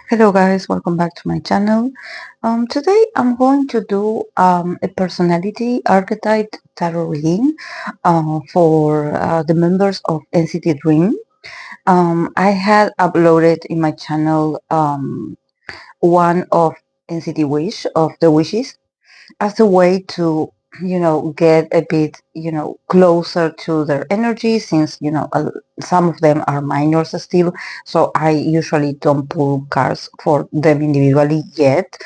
Hello guys, welcome back to my channel. Today I'm going to do a personality archetype tarot reading for the members of NCT Dream. I had uploaded in my channel one of NCT Wish, of the wishes, as a way to get a bit closer to their energy, since some of them are minors still, so I usually don't pull cards for them individually yet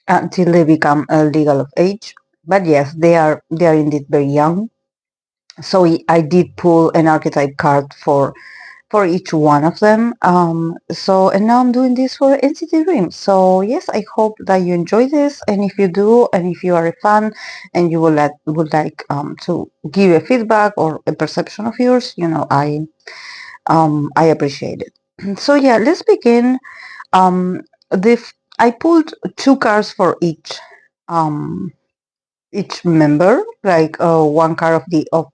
until they become legal of age. But yes, they are indeed very young, so I did pull an archetype card for each one of them. And now I'm doing this for NCT Dream. So yes, I hope that you enjoy this, and if you do, and if you are a fan, and you would like to give a feedback or a perception of yours, I appreciate it. So yeah, let's begin. Um, I pulled two cards for um each member, like one card of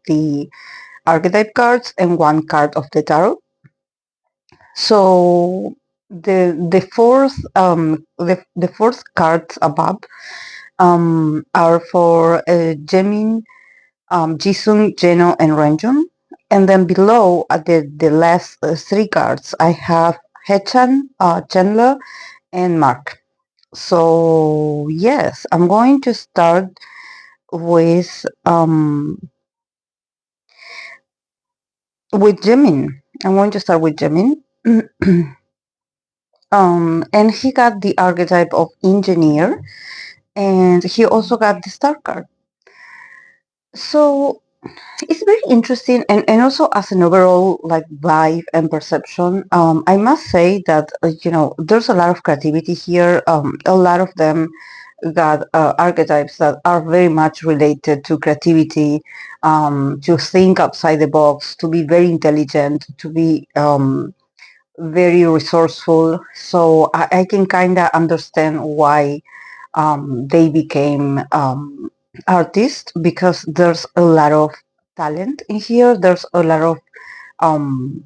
the archetype cards and one card of the tarot. So the fourth cards above are for Jaemin, Jisung, Jeno, and Renjun, and then below at the last three cards I have Haechan, Chenle, and Mark. So yes, I'm going to start with Jaemin. I'm going to start with Jaemin. And he got the archetype of engineer, and he also got the star card. So it's very interesting, and also as an overall like vibe and perception, I must say that there's a lot of creativity here. A lot of them got archetypes that are very much related to creativity, to think outside the box, to be very intelligent, to be very resourceful. So I can kind of understand why they became artists, because there's a lot of talent in here. There's a lot of um,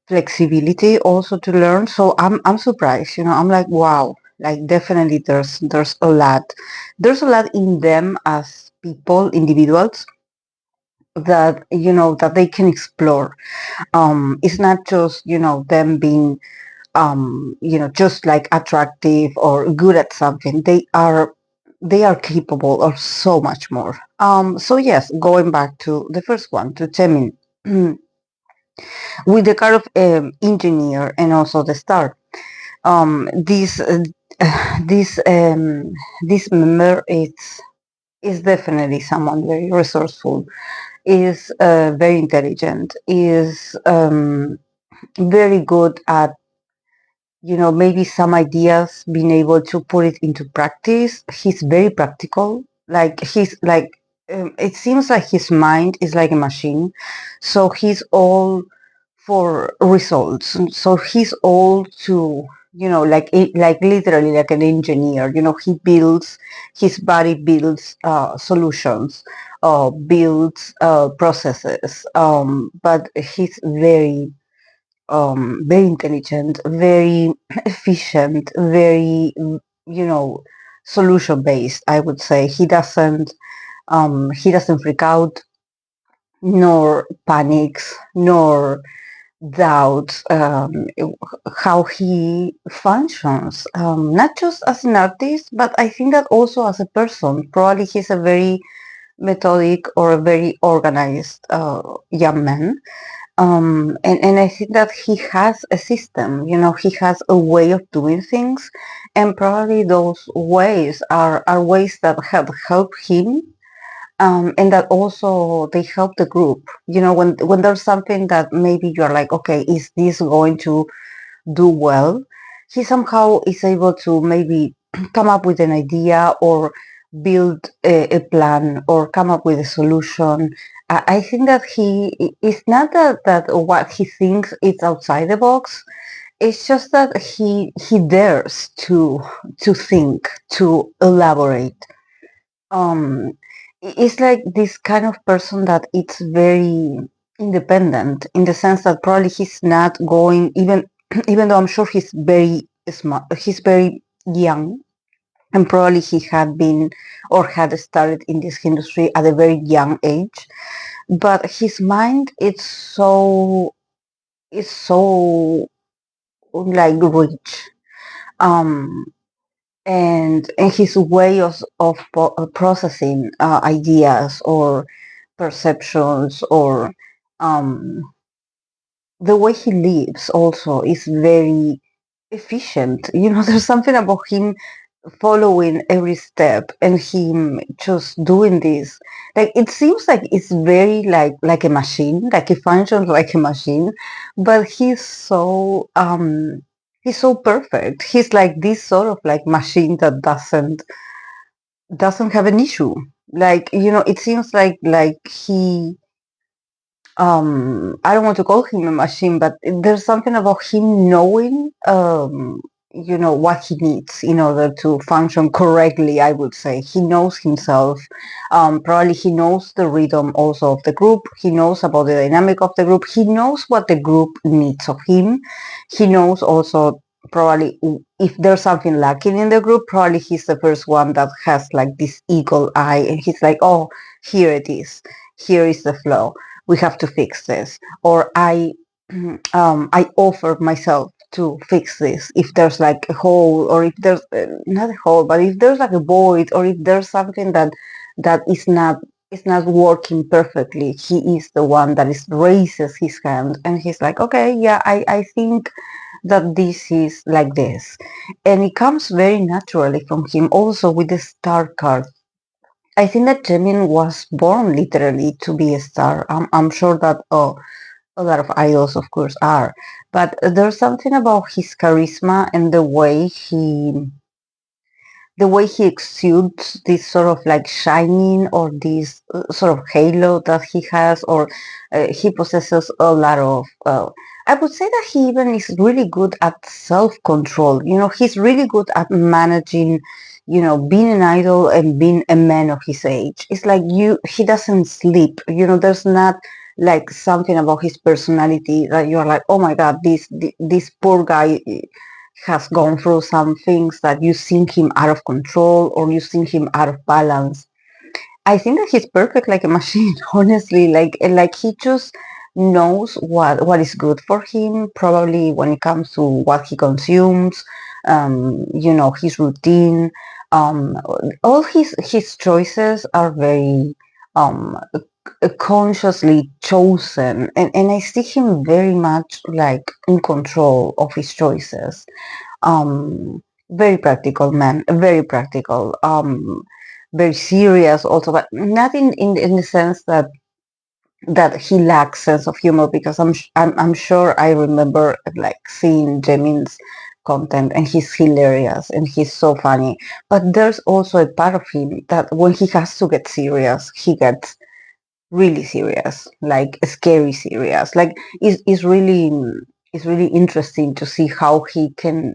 flexibility also to learn. So I'm surprised. I'm like, wow. Like, definitely there's a lot. There's a lot in them as people, individuals, that that they can explore. It's not just them being just like attractive or good at something. They are capable of so much more. So yes, going back to the first one, to Chemin, with the card of engineer and also the star. Um, this uh, this this member is definitely someone very resourceful. Is very intelligent. Is very good at maybe some ideas, being able to put it into practice. He's very practical. Like, he's like, it seems like his mind is like a machine. So he's all for results. So he's all to, like literally like an engineer. He builds, his body builds solutions, builds processes. But he's very intelligent, very efficient, very, solution based. I would say he doesn't freak out, nor panics, nor doubts how he functions. Not just as an artist, but I think that also as a person. Probably he's a very methodic or a very organized young man. And I think that he has a system, he has a way of doing things, and probably those ways are ways that have helped him, and that also they help the group. When there's something that maybe you're like, okay, is this going to do well? He somehow is able to maybe come up with an idea, or build a plan, or come up with a solution. I think that it's not that what he thinks is outside the box. It's just that he dares to think, to elaborate. It's like this kind of person that it's very independent, in the sense that probably he's not going, even even though I'm sure he's very smart. He's very young, and probably he had been or had started in this industry at a very young age. But his mind is so like rich. Um, and his way of processing ideas or perceptions or um, the way he lives also is very efficient. There's something about him following every step and him just doing this. Like it seems like it's very like a machine, like he functions like a machine, but he's so perfect. He's like this sort of like machine that doesn't have an issue. Like, it seems like he I don't want to call him a machine, but there's something about him knowing what he needs in order to function correctly. I would say he knows himself. Probably he knows the rhythm also of the group. He knows about the dynamic of the group. He knows what the group needs of him. He knows also probably if there's something lacking in the group, probably he's the first one that has like this eagle eye and he's like, oh, here it is. Here is the flow. We have to fix this. Or I offer myself to fix this if there's like a hole, or if there's not a hole, but if there's like a void, or if there's something that is not working perfectly. He is the one that is raises his hand and he's like, okay, yeah, I think that this is like this. And it comes very naturally from him also with the star card. I think that Jaemin was born literally to be a star. I'm sure that a lot of idols, of course, are. But there's something about his charisma and the way he exudes this sort of like shining, or this sort of halo that he has, or he possesses a lot of. I would say that he even is really good at self-control. He's really good at managing, being an idol and being a man of his age. It's like he doesn't sleep. There's not like something about his personality that you're like, oh my God, this poor guy has gone through some things that you see him out of control or you see him out of balance. I think that he's perfect like a machine, honestly. Like he just knows what is good for him, probably when it comes to what he consumes, his routine. Um, all his choices are very um consciously chosen, and I see him very much like in control of his choices. Very practical man, very practical, very serious also, but not in the sense that he lacks sense of humor, because I'm sure I remember like seeing Jaemin's content and he's hilarious and he's so funny, but there's also a part of him that when he has to get serious, he gets really serious, like scary serious. Like it's really interesting to see how he can,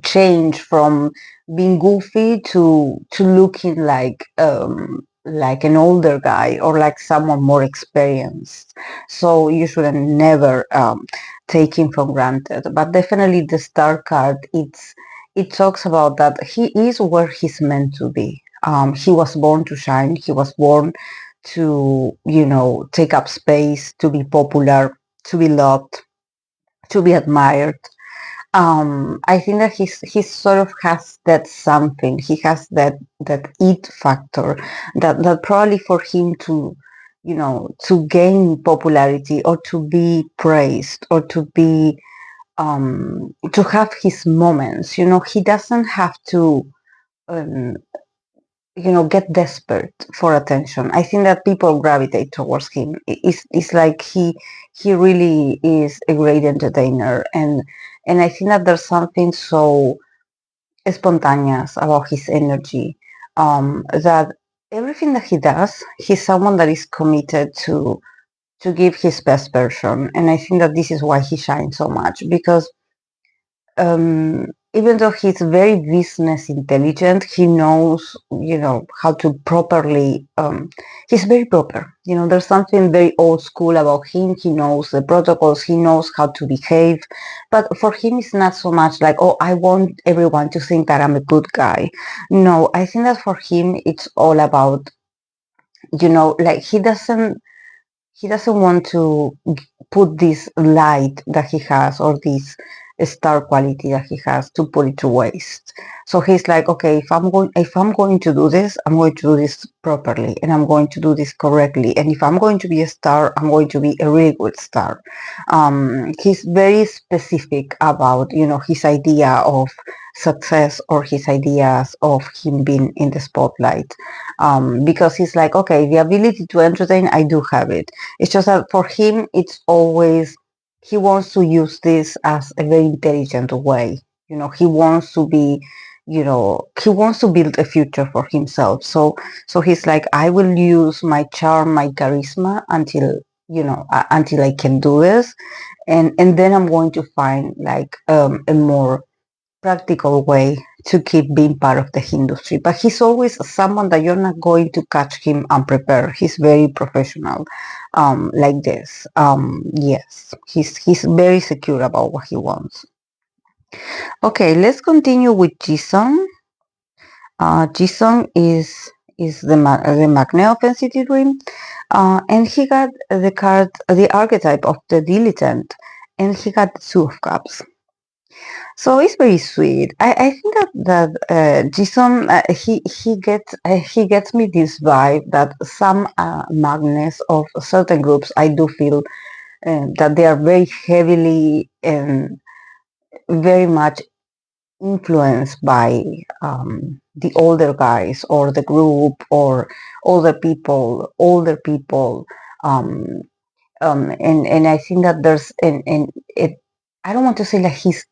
change from being goofy to looking like an older guy or like someone more experienced. So you should never take him for granted. But definitely the star card, it talks about that he is where he's meant to be. He was born to shine. He was born to, take up space, to be popular, to be loved, to be admired. I think that he sort of has that something. He has that it factor that probably for him to gain popularity or to be praised or to have his moments. He doesn't have to um, get desperate for attention. I think that people gravitate towards him. It's like he really is a great entertainer, and I think that there's something so spontaneous about his energy, that everything that he does, he's someone that is committed to give his best version, and I think that this is why he shines so much, because even though he's very business intelligent, he knows, how to properly, he's very proper. There's something very old school about him. He knows the protocols, he knows how to behave. But for him, it's not so much like, oh, I want everyone to think that I'm a good guy. No, I think that for him, it's all about, like he doesn't want to put this light that he has or this star quality that he has to put it to waste. So he's like, okay, if I'm going to do this, I'm going to do this properly and I'm going to do this correctly. And if I'm going to be a star, I'm going to be a really good star. He's very specific about, his idea of success or his ideas of him being in the spotlight. Because he's like, okay, the ability to entertain, I do have it. It's just that for him, it's always, he wants to use this as a very intelligent way. He wants to be, he wants to build a future for himself. So he's like, I will use my charm, my charisma until I can do this. And then I'm going to find like a more practical way to keep being part of the industry. But he's always someone that you're not going to catch him unprepared. He's very professional, like this. Yes, he's very secure about what he wants. Okay, let's continue with Jisung. Jisung is the Magne of NCT Dream, and he got the card, the archetype of the dilettante, and he got the Two of Cups. So it's very sweet. I think that Jisung, he gets me this vibe that some magnets of certain groups, I do feel that they are very heavily and very much influenced by the older guys or the group or older people. Um, and I think that there's and it I don't want to say like he's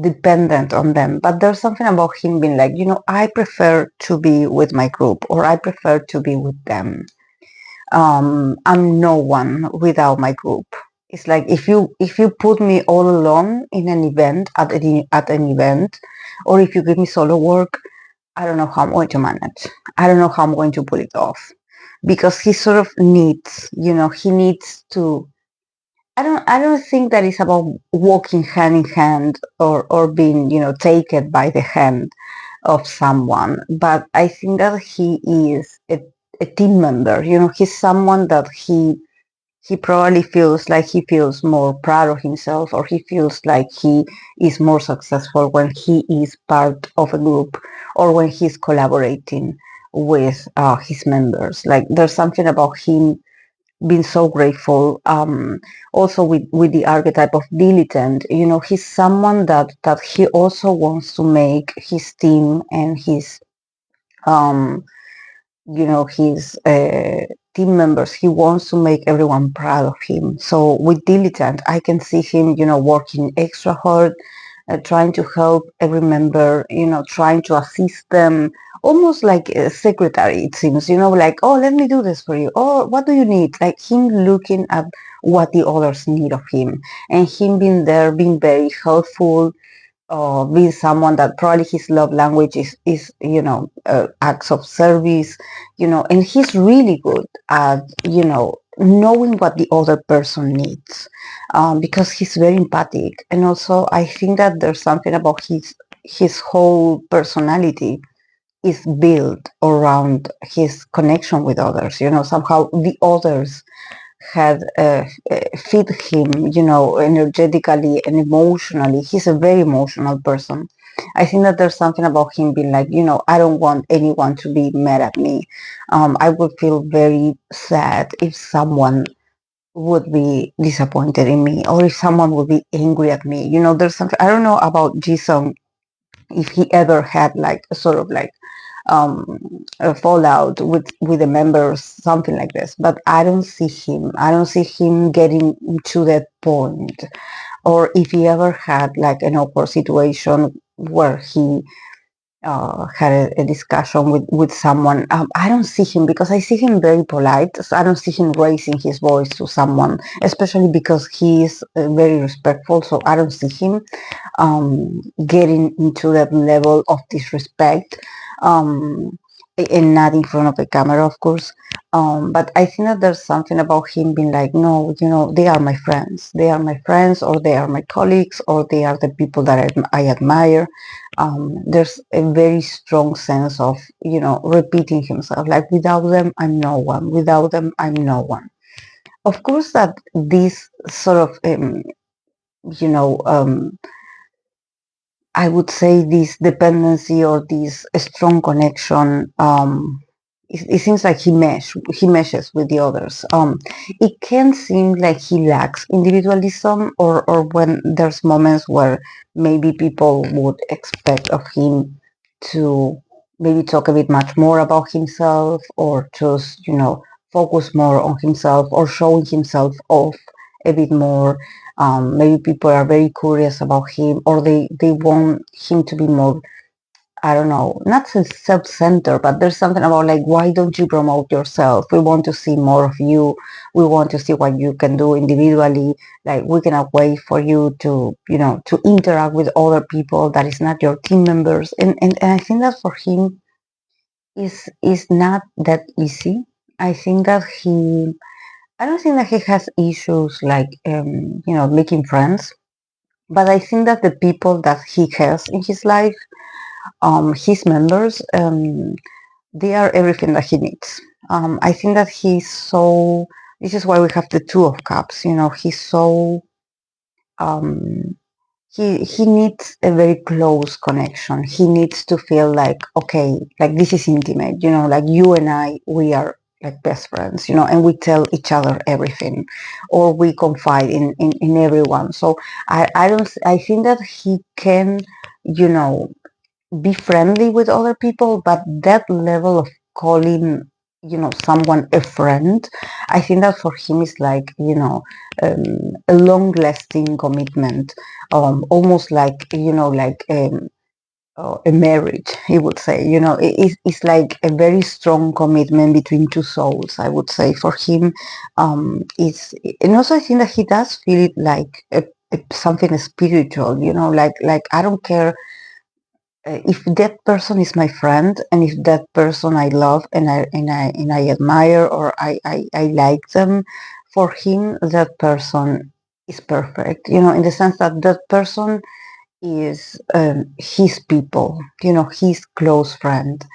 dependent on them, but there's something about him being like, I prefer to be with my group or I prefer to be with them. I'm no one without my group. It's like if you put me all alone in an event at an event, or if you give me solo work, I don't know how I'm going to manage. I don't know how I'm going to pull it off because he sort of needs, he needs to. I don't think that it's about walking hand in hand or being, taken by the hand of someone, but I think that he is a team member. He's someone that he probably feels like he feels more proud of himself or he feels like he is more successful when he is part of a group or when he's collaborating with his members. Like there's something about him been so grateful. Also with the archetype of dilettante, he's someone that he also wants to make his team and um, his team members. He wants to make everyone proud of him. So with dilettante, I can see him, working extra hard, trying to help every member, trying to assist them, almost like a secretary, it seems, like, oh, let me do this for you. Oh, what do you need? Like him looking at what the others need of him and him being there, being very helpful, being someone that probably his love language is acts of service, and he's really good at, knowing what the other person needs, because he's very empathic. And also I think that there's something about his whole personality is built around his connection with others. Somehow the others had feed him, energetically and emotionally. He's a very emotional person. I think that there's something about him being like, I don't want anyone to be mad at me. I would feel very sad if someone would be disappointed in me or if someone would be angry at me. There's something, I don't know about Jisung, if he ever had like a sort of like a fallout with the members, something like this. But I don't see him getting to that point, or if he ever had like an awkward situation where he had a discussion with someone. I don't see him because I see him very polite. So I don't see him raising his voice to someone, especially because he is very respectful. So I don't see him getting into that level of disrespect. Um, and not in front of the camera, of course. But I think that there's something about him being like, no, they are my friends. They are my friends, or they are my colleagues, or they are the people that I admire. There's a very strong sense of, repeating himself, like, without them, I'm no one. Without them, I'm no one. Of course, that this sort of, you know, um, I would say this dependency or this strong connection. It seems like he meshes with the others. It can seem like he lacks individualism, or when there's moments where maybe people would expect of him to maybe talk a bit much more about himself, or just focus more on himself, or showing himself off a bit more. Maybe people are very curious about him, or they want him to be more, I don't know, not self-centered, but there's something about like, why don't you promote yourself? We want to see more of you. We want to see what you can do individually. Like, we cannot wait for you to interact with other people that is not your team members. And I think that for him is not that easy. I think that I don't think that he has issues like, making friends, but I think that the people that he has in his life, his members, they are everything that he needs. I think that this is why we have the Two of Cups. He's so, um, he needs a very close connection. He needs to feel like, okay, like this is intimate, like you and I, we are like best friends, and we tell each other everything, or we confide in everyone. So I think that he can, you know, be friendly with other people, but that level of calling, someone a friend, I think that for him is like, a long lasting commitment, almost like, a marriage, he would say. It's like a very strong commitment between two souls, I would say, for him. It's And also I think that he does feel it like something spiritual, like I don't care if that person is my friend, and if that person I love, and I admire, or I like them. For him, that person is perfect, in the sense that that person is his people, his close friend.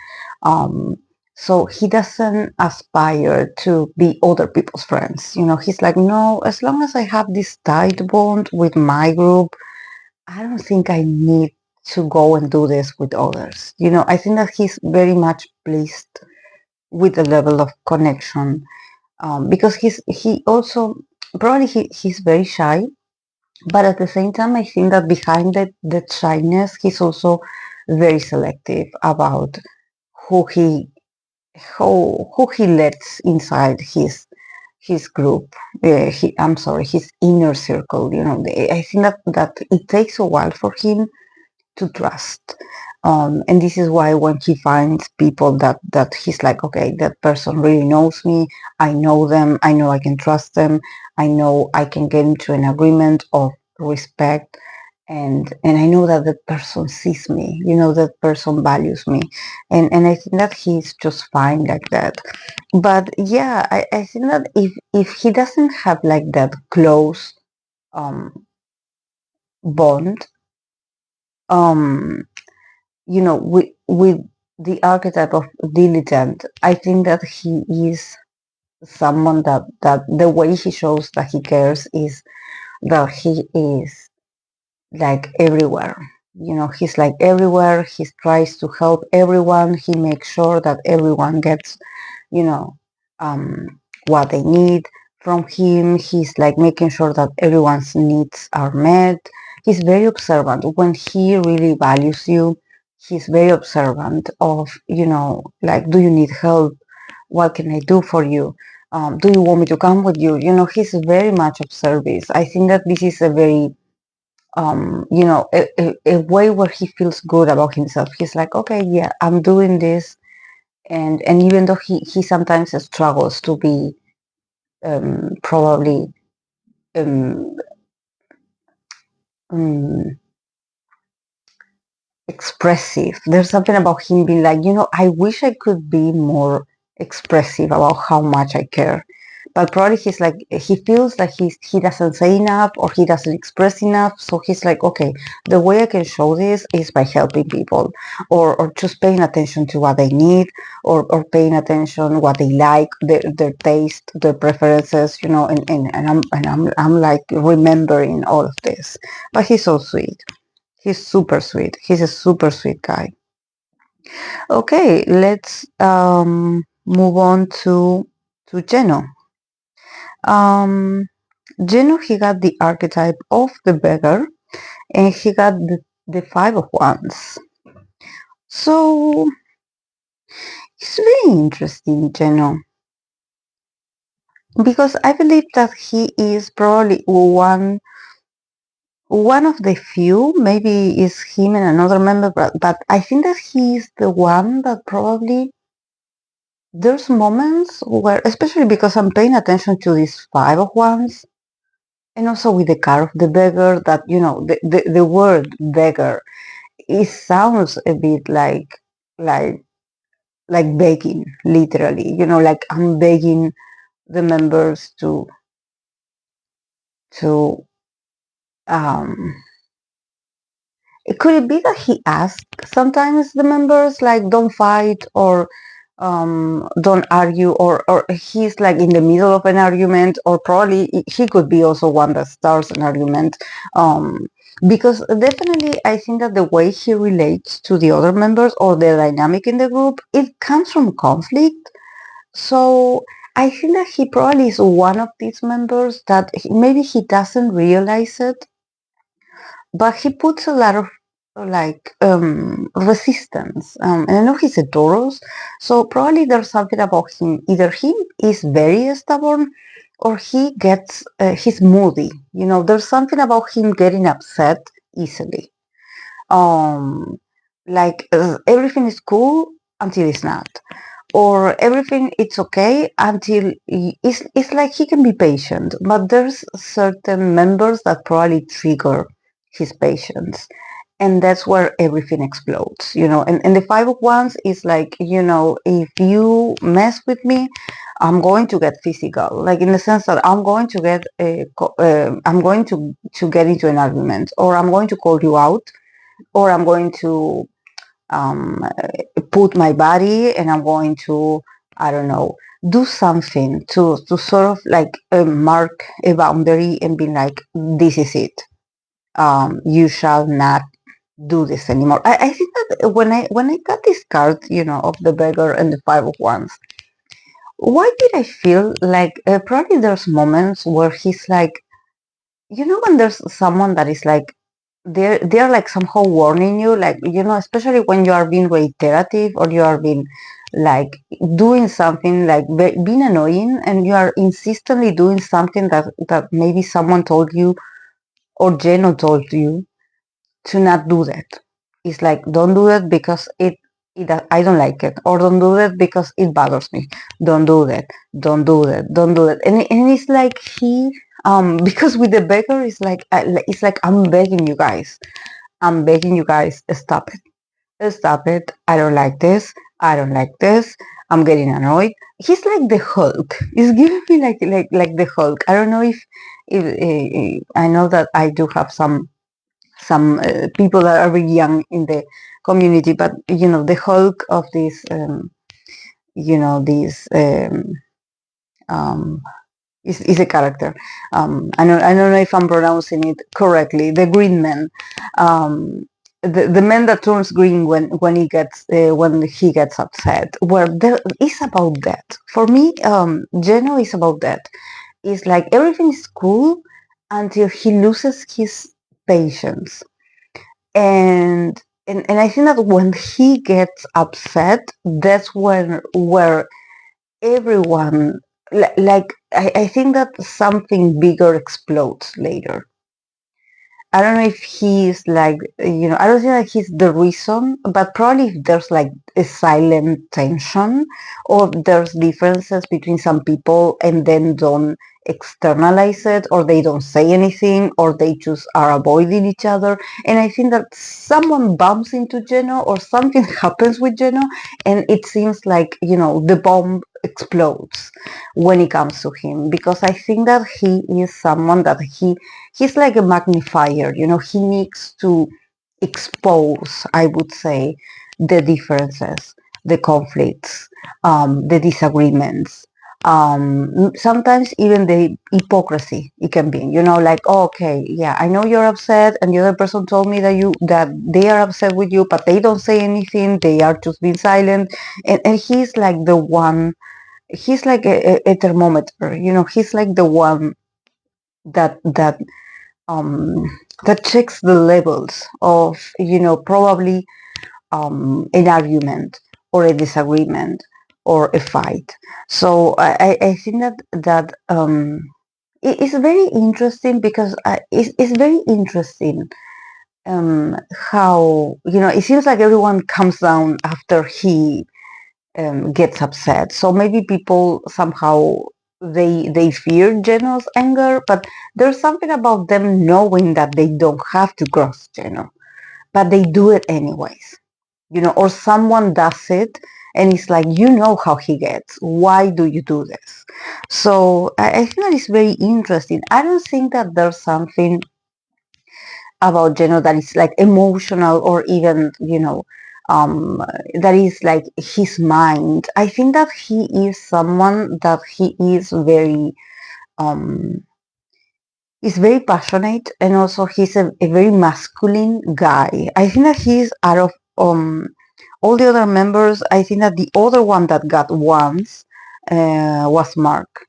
um, so he doesn't aspire to be other people's friends. He's like, no, as long as I have this tight bond with my group, I don't think I need to go and do this with others. I think that he's very much pleased with the level of connection, because he also, probably he's very shy, but at the same time, I think that behind that shyness, he's also very selective about who he who he lets inside his group. I'm sorry, his inner circle. I think that it takes a while for him to trust. And this is why when he finds people that he's like, okay, that person really knows me, I know them, I know I can trust them, I know I can get into an agreement of respect, and I know that that person sees me, that person values me, and I think that he's just fine like that. But yeah, I think that if he doesn't have like that close bond, um with the archetype of diligent, I think that he is someone that the way he shows that he cares is that he is like everywhere. He's like everywhere. He tries to help everyone. He makes sure that everyone gets, you know, what they need from him. He's like making sure that everyone's needs are met. He's very observant. When he really values you, he's very observant of, like, do you need help? What can I do for you? Do you want me to come with you? He's very much of service. I think that this is a very a way where he feels good about himself. He's like, okay, yeah, I'm doing this, and even though he sometimes struggles to be probably um, um, expressive. There's something about him being like, I wish I could be more expressive about how much I care. But probably he's like, he feels like he doesn't say enough or he doesn't express enough. So he's like, okay, the way I can show this is by helping people, or just paying attention to what they need, or paying attention what they like, their taste, their preferences, and I'm like remembering all of this. But he's so sweet. He's super sweet. He's a super sweet guy. Okay, let's move on to Jeno. Um, Jeno, he got the archetype of the beggar, and he got the five of wands. So it's very interesting, Jeno, because I believe that he is probably one of the few. Maybe is him and another member, but I think that he's the one that probably there's moments where, especially because I'm paying attention to these five of wands, and also with the card of the beggar, that the word beggar, it sounds a bit like like begging, literally. Like I'm begging the members to um could it be that he asked sometimes the members like don't fight, or don't argue, or he's like in the middle of an argument, or probably he could be also one that starts an argument, because definitely I think that the way he relates to the other members or the dynamic in the group, it comes from conflict. So I think that he probably is one of these members that maybe he doesn't realize it, but he puts a lot of like resistance, and I know he's a Taurus, so probably there's something about him. Either he is very stubborn, or he's moody. There's something about him getting upset easily. um Everything is cool until it's not, or everything it's okay until it's like he can be patient, but there's certain members that probably trigger his patience, and that's where everything explodes. And the five of wands is like, if you mess with me, I'm going to get physical, like in the sense that I'm going to get I'm going to get into an argument, or I'm going to call you out, or I'm going to um, put my body, and I'm going to, I don't know, do something to sort of like mark a boundary and be like, this is it. You shall not do this anymore. I think that when I got this card, of the beggar and the five of wands, why did I feel like probably there's moments where he's like, when there's someone that is like, they're like somehow warning you, like, especially when you are being reiterative, or you are being like doing something like being annoying, and you are insistently doing something that maybe someone told you, or Jeno told you to not do that. It's like, don't do that because I don't like it, or don't do that because it bothers me. Don't do that. Don't do that. Don't do that. And it's like because with the beggar, it's like I'm begging you guys. I'm begging you guys, stop it. Stop it. I don't like this. I don't like this. I'm getting annoyed. He's like the Hulk. He's giving me like the Hulk. I don't know if I know that I do have some people that are very young in the community, but the Hulk of this this um, is a character. I don't know if I'm pronouncing it correctly. The Green Man, the man that turns green when he gets upset. Where there is about that. For me, Jeno is about that. It's like everything is cool until he loses his patience, and I think that when he gets upset, that's when where everyone like I think that something bigger explodes later. I don't know if he's like, I don't think that he's the reason, but probably if there's like a silent tension or there's differences between some people and then don't externalize it or they don't say anything or they just are avoiding each other. And I think that someone bumps into Jeno or something happens with Jeno and it seems like, the bomb explodes when it comes to him because I think that he is someone that he's like a magnifier, he needs to expose, I would say, the differences, the conflicts, the disagreements, sometimes even the hypocrisy it can be, like, oh, okay, yeah, I know you're upset and the other person told me that they are upset with you, but they don't say anything, they are just being silent. And he's like the one, he's like a thermometer, he's like the one that um, that checks the levels of, probably an argument or a disagreement or a fight. So I think that it's very interesting because it's very interesting how, it seems like everyone comes down after he gets upset. So maybe people somehow they fear Geno's anger, but there's something about them knowing that they don't have to cross Geno, but they do it anyways. Or someone does it and it's like, how he gets. Why do you do this? So I think that is very interesting. I don't think that there's something about Jeno that is like emotional or even, um, that is like his mind. I think that he is someone that he um, is very passionate and also he's a very masculine guy. I think that he's out of all the other members. I think that the other one that got once was Mark.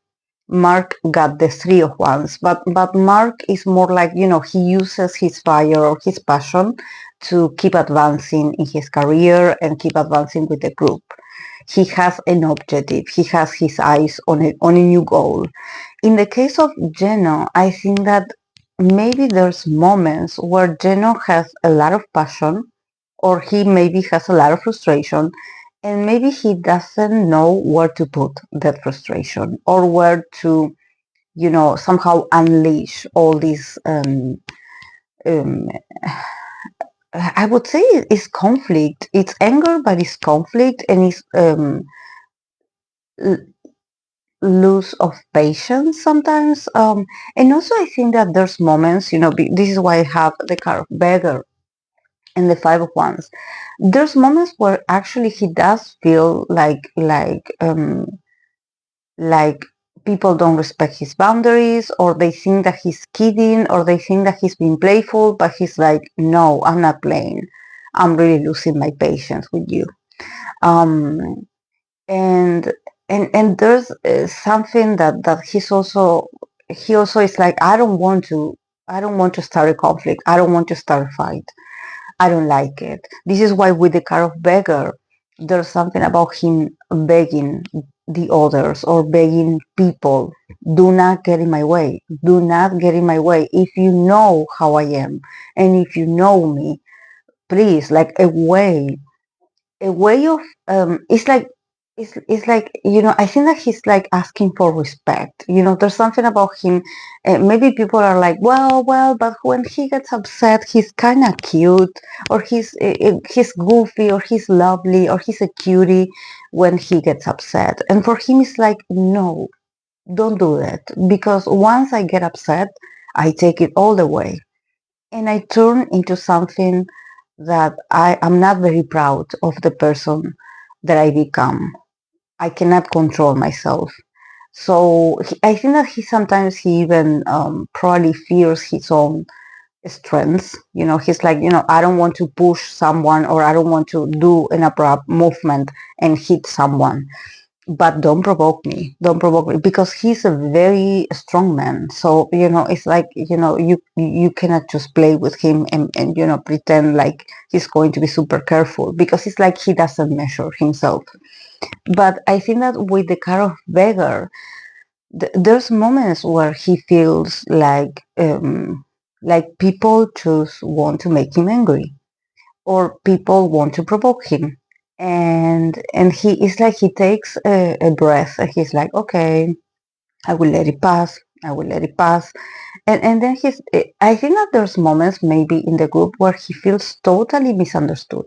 Mark got the three of wands, but Mark is more like, he uses his fire or his passion to keep advancing in his career and keep advancing with the group. He has an objective. He has his eyes on a new goal. In the case of Jeno, I think that maybe there's moments where Jeno has a lot of passion or he maybe has a lot of frustration and maybe he doesn't know where to put that frustration or where to, somehow unleash all these, um, I would say it's conflict. It's anger, but it's conflict and it's l- loss of patience sometimes. And also I think that there's moments, this is why I have the card of beggar and the five of wands. There's moments where actually he does feel like people don't respect his boundaries or they think that he's kidding or they think that he's being playful, but he's like, no, I'm not playing, I'm really losing my patience with you. um and and there's something that he also is like, I don't want to start a conflict, I don't want to start a fight, I don't like it. This is why with the card of beggar, there's something about him begging the others or begging people, do not get in my way. Do not get in my way. If you know how I am and if you know me, please, like a way of it's like it's like, I think that he's like asking for respect. There's something about him. Maybe people are like, well, but when he gets upset he's kind of cute or he's goofy or he's lovely or he's a cutie when he gets upset, and for him it's like, no, don't do that, because once I get upset I take it all the way and I turn into something that I am not very proud of the person that I become. I cannot control myself. So I think that he sometimes he even probably fears his own strengths. He's like, I don't want to push someone or I don't want to do an abrupt movement and hit someone, but don't provoke me because he's a very strong man. So it's like, you cannot just play with him and pretend like he's going to be super careful, because it's like he doesn't measure himself. But I think that with the card of beggar, there's moments where he feels like Like people just want to make him angry, or people want to provoke him. And he is like he takes a breath and he's like, okay, I will let it pass. I will let it pass. And then I think that there's moments maybe in the group where he feels totally misunderstood,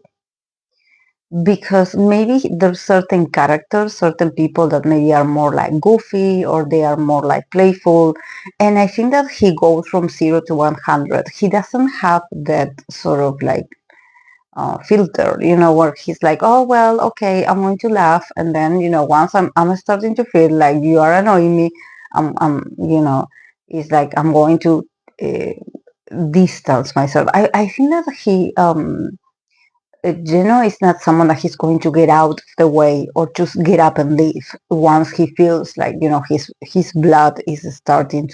because maybe there's certain characters, certain people that maybe are more like goofy or they are more like playful. And I think that he goes from 0 to 100. He doesn't have that sort of like filter, where he's like, oh, well, okay, I'm going to laugh. And then, once I'm starting to feel like you are annoying me, it's like I'm going to distance myself. I think that Jeno is not someone that he's going to get out of the way or just get up and leave once he feels like, his blood is starting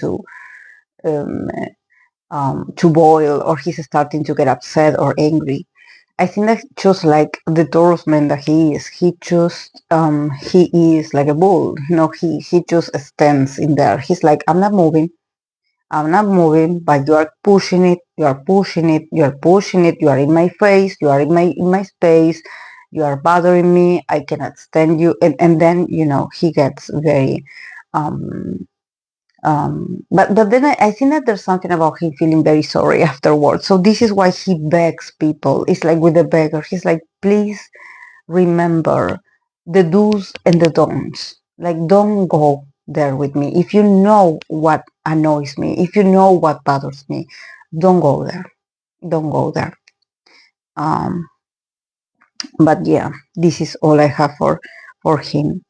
um, to boil, or he's starting to get upset or angry. I think that just like the Taurus that he is like a bull. He just stands in there. He's like, I'm not moving, but you are pushing it, you are pushing it, you are pushing it, you are in my face, you are in my space, you are bothering me, I cannot stand you. And then, he gets very but then I think that there's something about him feeling very sorry afterwards. So this is why he begs people. It's like with the beggar. He's like, please remember the do's and the don'ts. Like, don't go there with me. If you know what annoys me, if you know what bothers me, don't go there. Don't go there. Um, but yeah, this is all I have for him.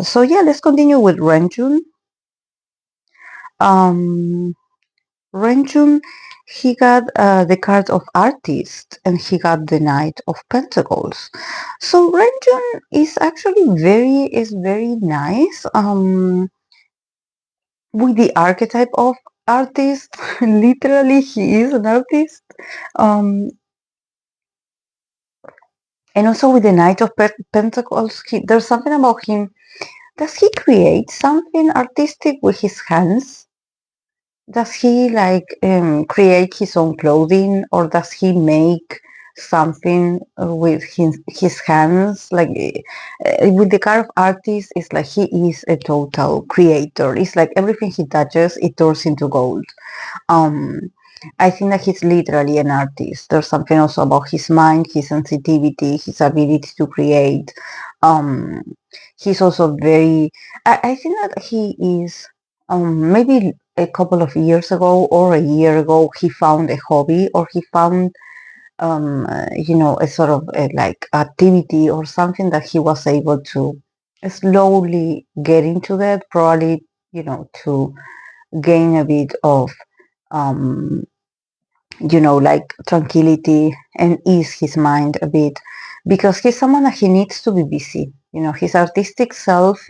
So yeah, let's continue with Renjun. Um, Renjun, he got the card of artist and he got the Knight of Pentacles. So Renjun is very nice. With the archetype of artist, literally he is an artist. Um, and also with the Knight of Pentacles, there's something about him. Does he create something artistic with his hands? Does he like create his own clothing, or does he make something with his hands? Like with the kind of artist, it's like he is a total creator. It's like everything he touches, it turns into gold. Um, I think that he's literally an artist. There's something also about his mind, his sensitivity, his ability to create. Um, he's also very. I think that he is. Maybe a couple of years ago or a year ago, he found a hobby, or he found, a sort of like activity or something that he was able to slowly get into that. Probably, to gain a bit of um, like tranquility and ease his mind a bit, because he's someone that he needs to be busy. His artistic self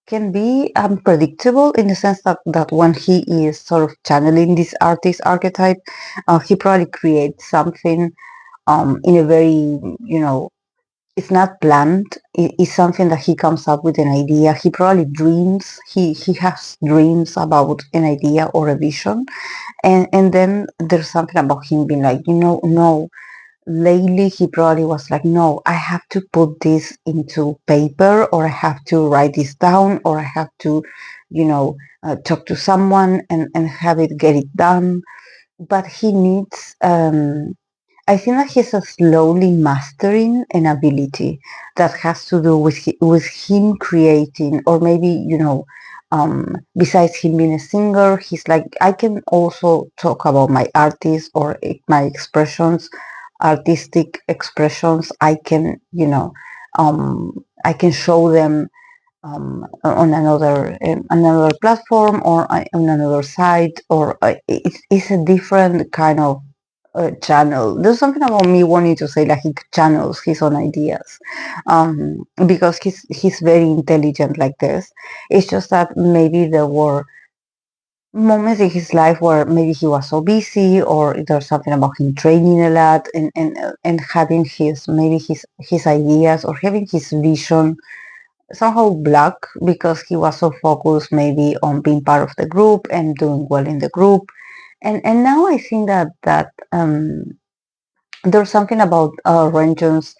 can be unpredictable in the sense that when he is sort of channeling this artist archetype, he probably creates something in a very, it's not planned. It's something that he comes up with an idea. He probably dreams. He has dreams about an idea or a vision, and then there's something about him being like, no. Lately, he probably was like, no, I have to put this into paper, or I have to write this down, or I have to, talk to someone and have it get it done. But he needs, I think that he's a slowly mastering an ability that has to do with him creating, or maybe, besides him being a singer, he's like, I can also talk about my artists or my expressions, artistic expressions. I can show them on another platform, or on another site, or it's a different kind of channel. There's something about me wanting to say like he channels his own ideas, because he's very intelligent like this. It's just that maybe there were moments in his life where maybe he was so busy, or there's something about him training a lot, and having his ideas, or having his vision somehow black, because he was so focused maybe on being part of the group and doing well in the group. And now I think that there's something about Renjun's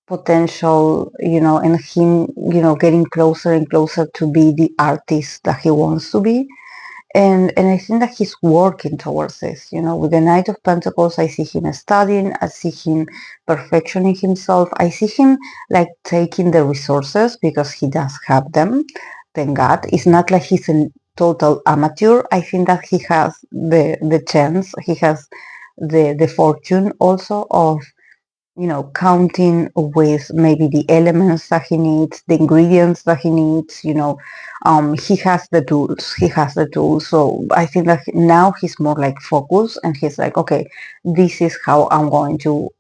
potential, and him, getting closer and closer to be the artist that he wants to be. And I think that he's working towards this. With the Knight of Pentacles, I see him studying, I see him perfectioning himself, I see him like taking the resources because he does have them. Thank God. It's not like he's a total amateur. I think that he has the chance, he has the fortune also of counting with maybe the elements that he needs, the ingredients that he needs, he has the tools. He has the tools. So I think that now he's more like focused and he's like, okay, this is how I'm going to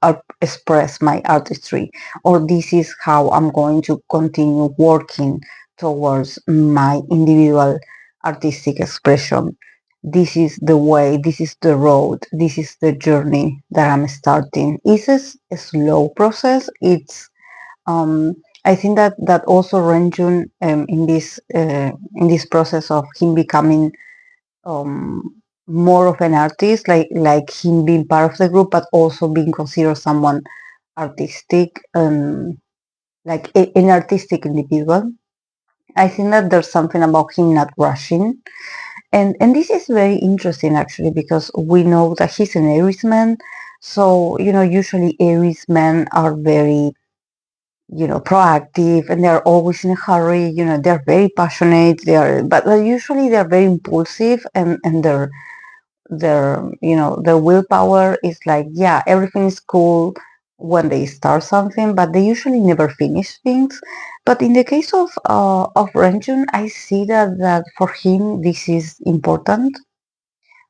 express my artistry, or this is how I'm going to continue working towards my individual artistic expression. This is the way, this is the road, this is the journey that I'm starting. It's a slow process. Um, I think that also Renjun, in this process of him becoming more of an artist, like him being part of the group, but also being considered someone artistic, like an artistic individual. I think that there's something about him not rushing. And this is very interesting actually, because we know that he's an Aries man. So, usually Aries men are very, proactive, and they're always in a hurry. They're very passionate. But usually they're very impulsive, and their willpower is like, yeah, everything is cool when they start something, but they usually never finish things. But in the case of Renjun, I see that for him this is important,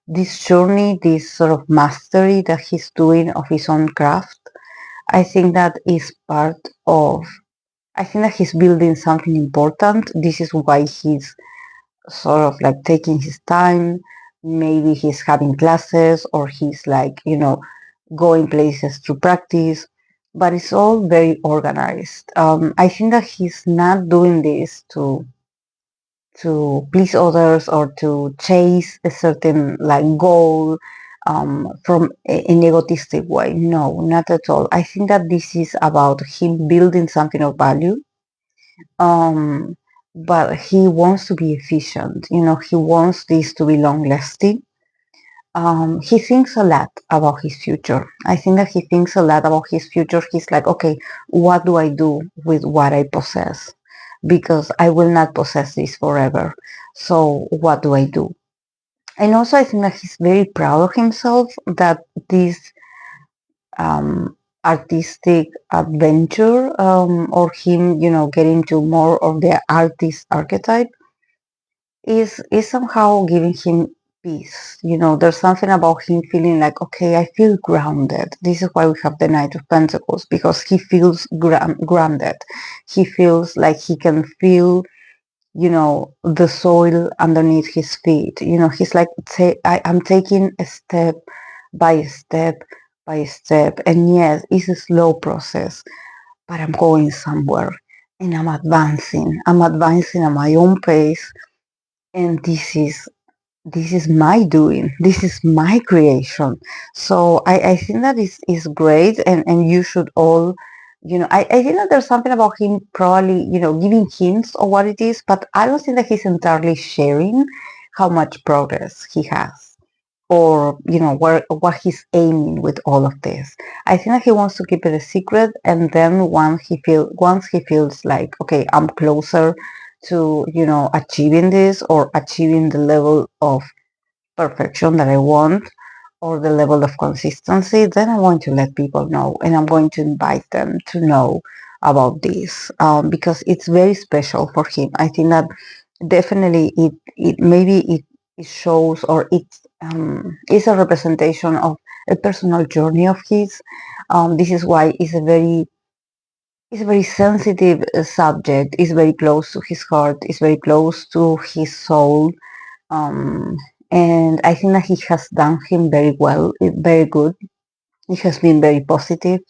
this journey, this sort of mastery that he's doing of his own craft. I think that is part of, I think that he's building something important. This is why he's sort of like taking his time. Maybe he's having classes, or he's like, going places to practice, but it's all very organized. I think that he's not doing this to please others or to chase a certain like goal, from an egotistic way. No, not at all. I think that this is about him building something of value. Um, but he wants to be efficient. He wants this to be long lasting. He thinks a lot about his future. I think that he thinks a lot about his future. He's like, okay, what do I do with what I possess? Because I will not possess this forever. So what do I do? And also, I think that he's very proud of himself, that this artistic adventure, or him, getting to more of the artist archetype, is somehow giving him peace. There's something about him feeling like, okay, I feel grounded. This is why we have the Knight of Pentacles, because he feels grounded. He feels like he can feel, the soil underneath his feet. He's like, I'm taking a step by step by step. And yes, it's a slow process, but I'm going somewhere, and I'm advancing. I'm advancing at my own pace. And this is my doing, this is my creation. So I think that is great, and you should all, I think that there's something about him probably, giving hints of what it is, but I don't think that he's entirely sharing how much progress he has, or where what he's aiming with all of this. I think that he wants to keep it a secret, and then once he feels like, okay, I'm closer to achieving this, or achieving the level of perfection that I want, or the level of consistency, then I'm going to let people know, and I'm going to invite them to know about this, because it's very special for him. I think that definitely it maybe it shows, or it is a representation of a personal journey of his. This is why it's a very sensitive subject. It's very close to his heart. It's very close to his soul, um, and I think that he has done him very well, very good. It has been very positive,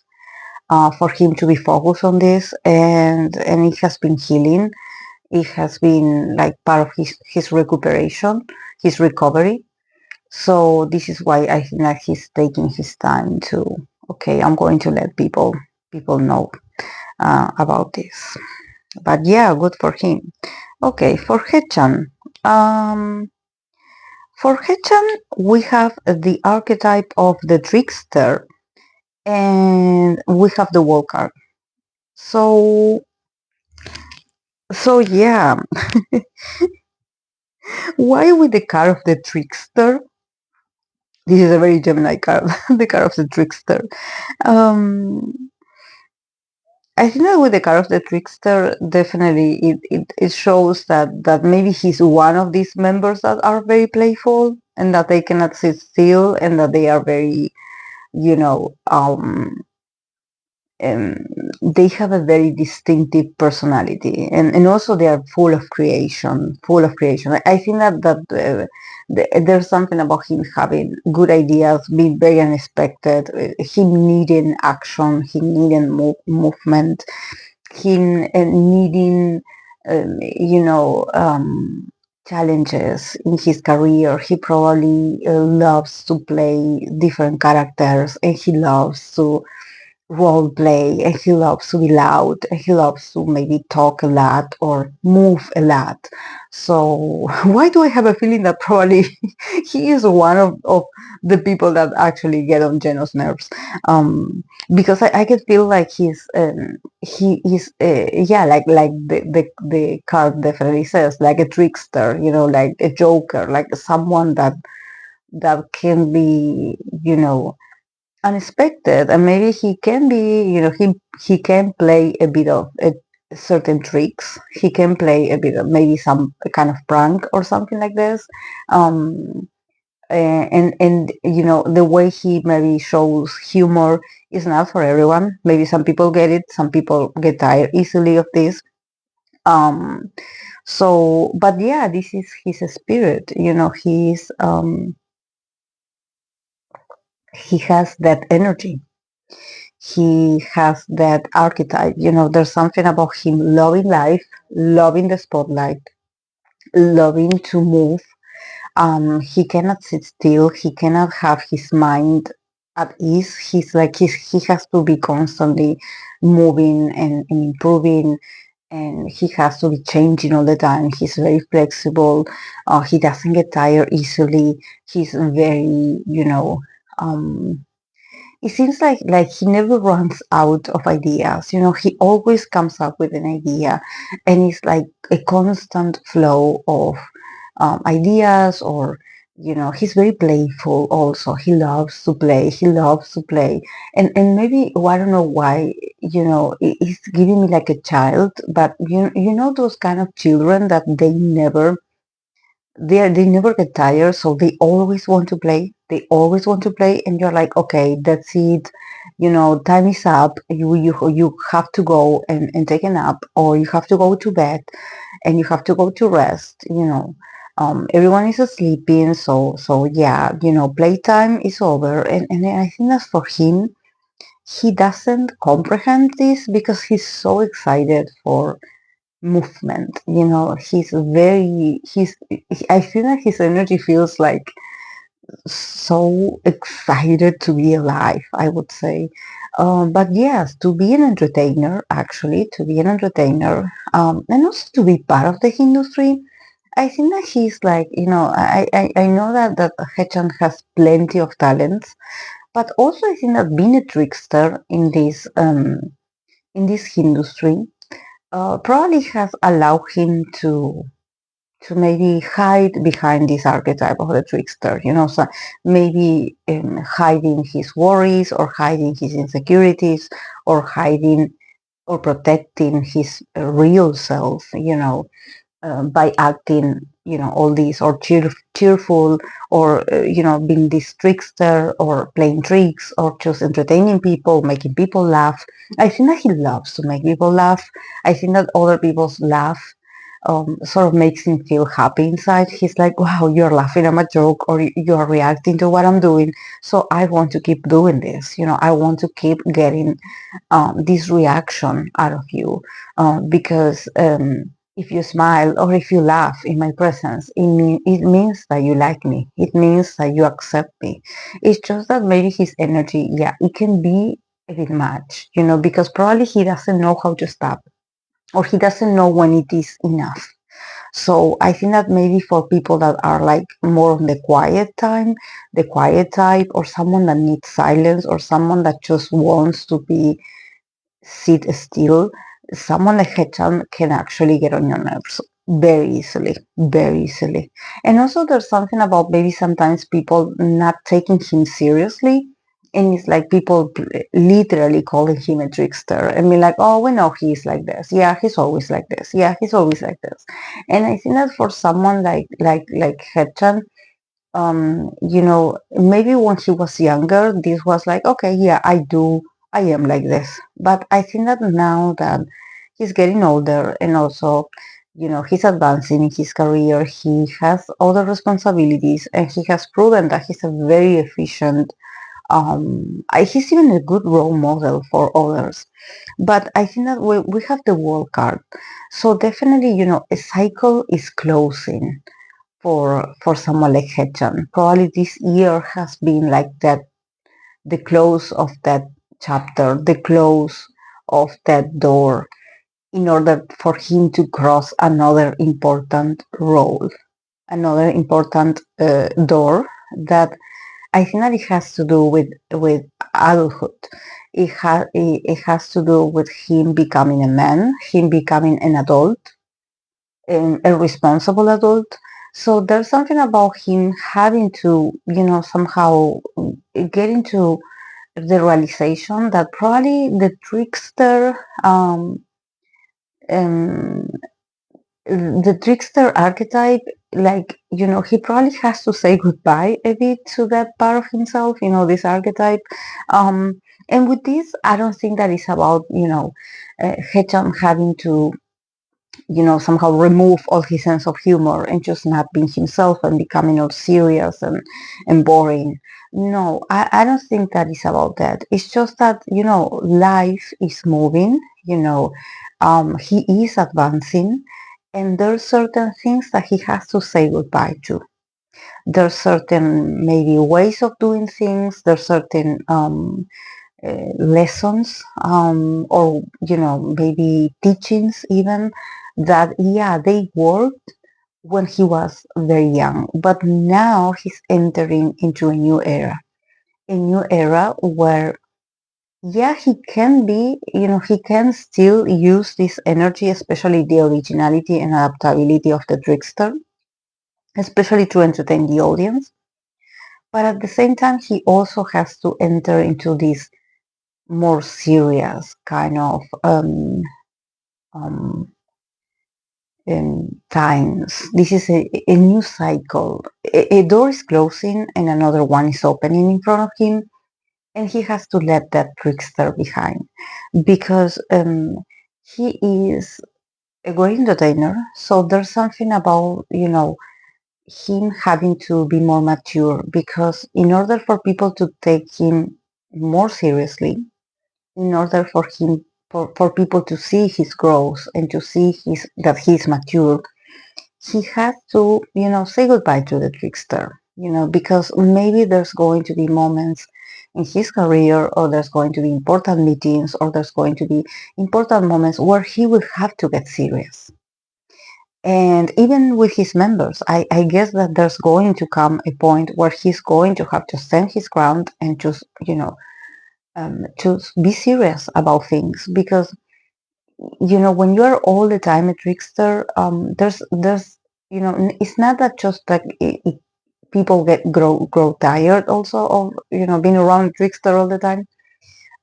for him to be focused on this, and it has been healing. It has been like part of his recuperation, his recovery. So this is why I think that he's taking his time to, okay, I'm going to let people know about this. But yeah, good for him. Okay, for Haechan. Um, for Haechan, we have the archetype of the trickster, and we have the wall card. So, so yeah, why with the card of the trickster? This is a very Gemini card, the card of the trickster. Um, I think that with the card of the trickster, definitely it shows that maybe he's one of these members that are very playful and that they cannot sit still and that they are very, you know, um, they have a very distinctive personality, and also they are full of creation. I think there's something about him having good ideas, being very unexpected, him needing action, him needing movement, him needing, challenges in his career. He probably loves to play different characters, and he loves to role play, and he loves to be loud, and he loves to maybe talk a lot or move a lot. So why do I have a feeling that probably he is one of the people that actually get on Geno's nerves? Because I can feel like he is yeah, like the card definitely says, like a trickster, like a joker, like someone that can be, unexpected, and maybe he can be, he can play a bit of certain tricks. He can play a bit of maybe some kind of prank or something like this. um and the way he maybe shows humor is not for everyone. Maybe some people get it, some people get tired easily of this. um so, but yeah, this is his spirit. He has that energy. He has that archetype. There's something about him loving life, loving the spotlight, loving to move. He cannot sit still. He cannot have his mind at ease. He has to be constantly moving and improving, and he has to be changing all the time. He's very flexible. He doesn't get tired easily. He's very, it seems like he never runs out of ideas. He always comes up with an idea, and it's like a constant flow of ideas. Or he's very playful also. He loves to play. He loves to play. And maybe, well, I don't know why, he's giving me like a child. But you know those kind of children that they never get tired, so they always want to play. They always want to play, and you're like, okay, that's it. Time is up. You have to go and take a nap, or you have to go to bed, and you have to go to rest. Everyone is sleeping, so yeah, playtime is over, and I think that for him, he doesn't comprehend this because he's so excited for movement. I feel like his energy feels like so excited to be alive, I would say. But yes, to be an entertainer, actually, to be an entertainer, and also to be part of the industry, I think that he's like, I know that Haechan has plenty of talents, but also I think that being a trickster in this industry probably has allowed him to maybe hide behind this archetype of the trickster. So maybe hiding his worries, or hiding his insecurities, or hiding or protecting his real self. By acting, all these, or cheerful, or being this trickster, or playing tricks, or just entertaining people, making people laugh. I think that he loves to make people laugh. I think that other people's laugh sort of makes him feel happy inside. He's like, wow, you're laughing at my joke, or you're reacting to what I'm doing. So I want to keep doing this. I want to keep getting this reaction out of you, because if you smile or if you laugh in my presence, it means that you like me. It means that you accept me. It's just that maybe his energy, yeah, it can be a bit much, because probably he doesn't know how to stop, or he doesn't know when it is enough. So I think that maybe for people that are like more on the quiet time, the quiet type, or someone that needs silence, or someone that just wants to be sit still, someone like Haechan can actually get on your nerves very easily, very easily. And also, there's something about maybe sometimes people not taking him seriously. And it's like people literally calling him a trickster and be like, oh, we know he's like this. Yeah, he's always like this. Yeah, he's always like this. And I think that for someone like Haechan, maybe when he was younger, this was like, okay, yeah, I am like this. But I think that now that he's getting older and also, he's advancing in his career, he has other responsibilities and he has proven that he's a very efficient, he's even a good role model for others. But I think that we have the world card. So definitely, a cycle is closing for someone like Haechan. Probably this year has been like that, the close of that chapter, the close of that door, in order for him to cross another important role, another important door that I think that it has to do with adulthood. It has to do with him becoming a man, him becoming an adult, a responsible adult. So there's something about him having to, somehow get into the realization that probably um, the trickster archetype, like, he probably has to say goodbye a bit to that part of himself, this archetype. And with this, I don't think that it's about, Hechan having to somehow remove all his sense of humor and just not being himself and becoming all serious and boring. No, I don't think that is about that. It's just that, life is moving, he is advancing, and there's certain things that he has to say goodbye to. There's certain maybe ways of doing things, there's certain lessons, or maybe teachings even, that yeah, they worked when he was very young, but now he's entering into a new era where yeah, he can be, he can still use this energy, especially the originality and adaptability of the trickster, especially to entertain the audience, but at the same time he also has to enter into this more serious kind of um, times. This is a new cycle. A door is closing and another one is opening in front of him, and he has to let that trickster behind because he is a great entertainer. So there's something about, him having to be more mature, because in order for people to take him more seriously, in order for people to see his growth and to see that he's mature, he has to, say goodbye to the trickster, because maybe there's going to be moments in his career, or there's going to be important meetings, or there's going to be important moments where he will have to get serious. And even with his members, I guess that there's going to come a point where he's going to have to stand his ground and just, to be serious about things, because when you're all the time a trickster, there's it's not that just like people grow tired also of being around a trickster all the time.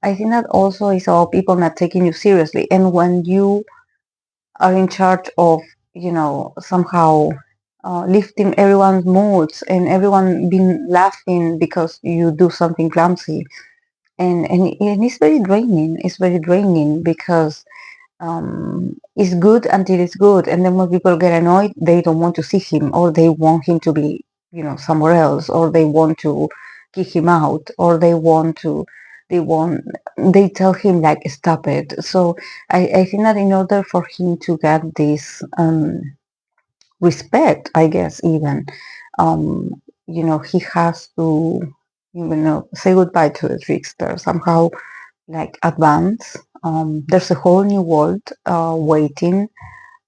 I think that also is about people not taking you seriously, and when you are in charge of somehow lifting everyone's moods and everyone being laughing because you do something clumsy, and it's very draining. It's very draining because it's good until it's good, and then when people get annoyed, they don't want to see him, or they want him to be somewhere else, or they want to kick him out, or they want to they won't, they tell him like stop it. So I think that in order for him to get this respect, I guess, even, he has to, say goodbye to the trickster somehow, like advance. There's a whole new world waiting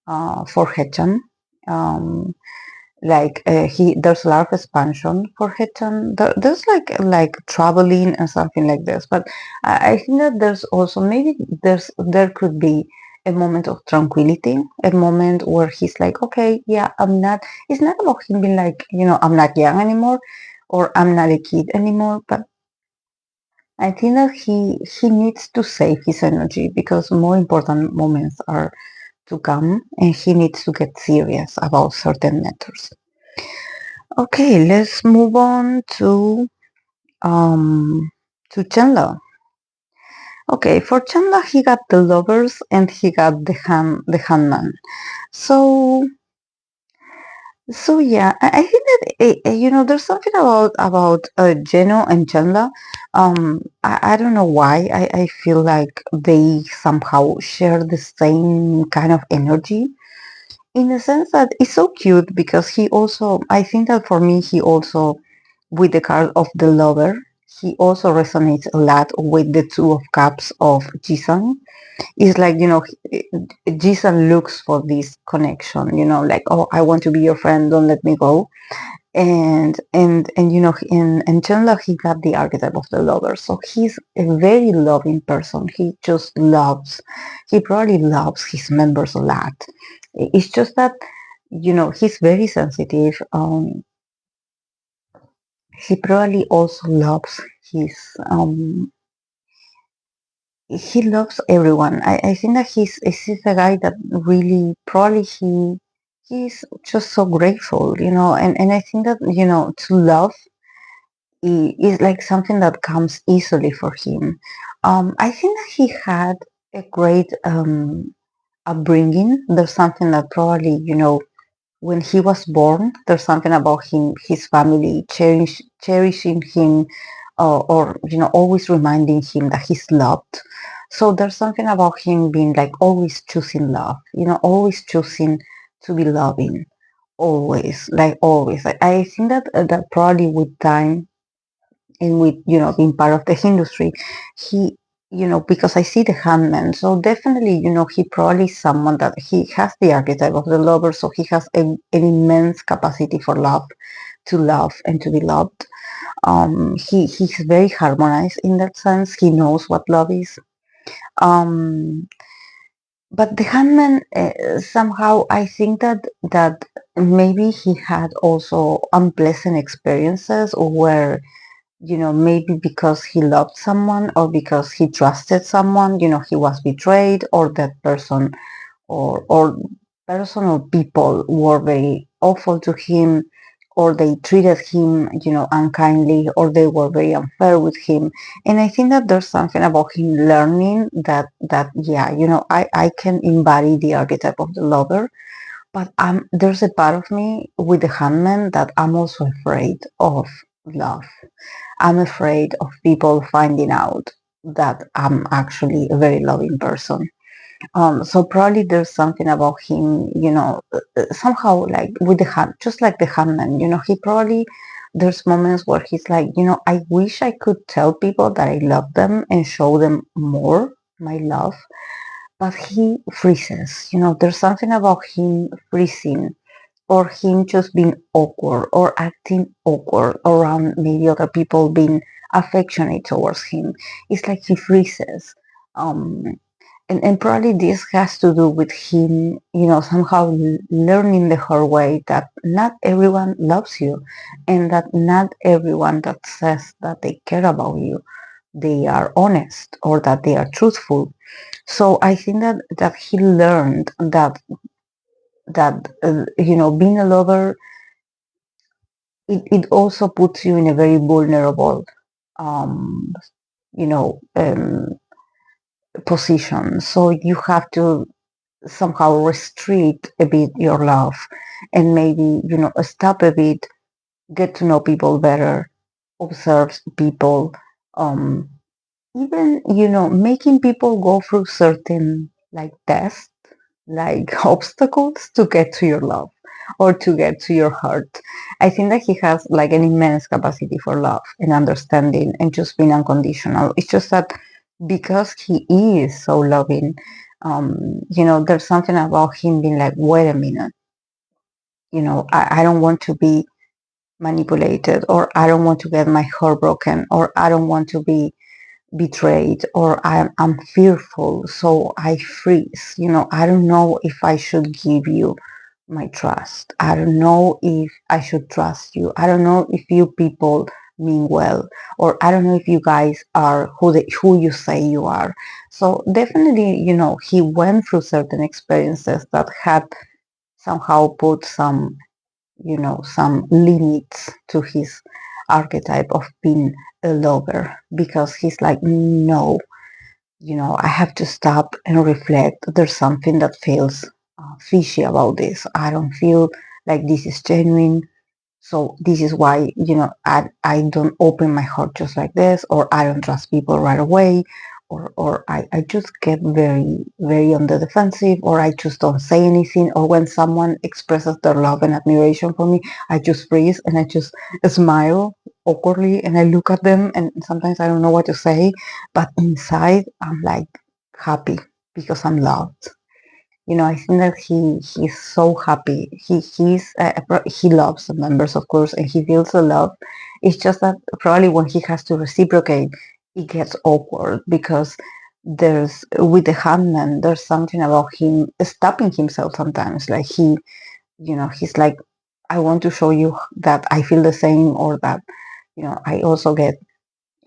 for Haechan. Um, there's a lot of expansion for Haechan. There's like traveling and something like this. But I think that there's also, maybe there could be a moment of tranquility, a moment where he's like, okay, yeah, I'm not. It's not about him being like, I'm not young anymore, or I'm not a kid anymore. But I think that he needs to save his energy because more important moments are to come, and he needs to get serious about certain matters. Okay, let's move on um Chenle. Okay, for Chenle he got the lovers and he got the handman. So yeah, I think that there's something about Jeno and Chenle. I don't know why I feel like they somehow share the same kind of energy, in the sense that it's so cute because he also, I think that for me, he also, with the card of the lover, he also resonates a lot with the two of cups of Jisung. It's like, Jisung looks for this connection, like, oh, I want to be your friend, don't let me go. And in Chenle he got the archetype of the lover, so he's a very loving person. He just loves, he probably loves his members a lot. It's just that, he's very sensitive. He probably also loves his he loves everyone. I think that he's a guy that really, probably he's just so grateful, and I think that, to love is like something that comes easily for him. I think that he had a great upbringing. There's something that probably, when he was born, there's something about him, his family cherishing him, or always reminding him that he's loved. So there's something about him being like always choosing love, always choosing to be loving, always, like always. I think that probably with time, and with being part of the industry, he, because I see the handman, so definitely, he probably is someone that he has the archetype of the lover, so he has an immense capacity for love, to love and to be loved. He's very harmonized in that sense. He knows what love is. um but the handman, somehow I think that maybe he had also unpleasant experiences, where, maybe because he loved someone, or because he trusted someone, he was betrayed, or that person, or person or people were very awful to him, or they treated him, unkindly, or they were very unfair with him. And I think that there's something about him learning that yeah, I can embody the archetype of the lover, but there's a part of me with the handman that I'm also afraid of love. I'm afraid of people finding out that I'm actually a very loving person. So probably there's something about him, somehow, like with the hand, just like the handman, he probably, there's moments where he's like, I wish I could tell people that I love them and show them more my love, but he freezes. There's something about him freezing, or him just being awkward or acting awkward around maybe other people being affectionate towards him. It's like he freezes. Um, and probably this has to do with him, somehow learning the hard way that not everyone loves you, and that not everyone that says that they care about you, they are honest, or that they are truthful. So I think that he learned that being a lover, it also puts you in a very vulnerable um, you know um, position. So you have to somehow restrict a bit your love, and maybe stop a bit, get to know people better, observe people, um, even, making people go through certain like tests, like obstacles to get to your love or to get to your heart. I think that he has like an immense capacity for love and understanding and just being unconditional. It's just that because he is so loving, there's something about him being like, wait a minute, I don't want to be manipulated, or I don't want to get my heart broken, or I don't want to be betrayed, or I'm fearful, so I freeze. I don't know if I should give you my trust. I don't know if I should trust you. I don't know if you people mean well, or I don't know if you guys are who you say you are. So definitely, he went through certain experiences that had somehow put some limits to his archetype of being a lover, because he's like, no, I have to stop and reflect. There's something that feels fishy about this. I don't feel like this is genuine. So this is why, I don't open my heart just like this, or I don't trust people right away, or I just get very, very on the defensive, or I just don't say anything, or when someone expresses their love and admiration for me, I just freeze and I just smile awkwardly and I look at them, and sometimes I don't know what to say, but inside I'm like happy because I'm loved. I think that he's so happy. He loves the members, of course, and he feels the love. It's just that probably when he has to reciprocate, it gets awkward, because there's with the handman, there's something about him stopping himself sometimes. Like he's like, I want to show you that I feel the same, or that I also get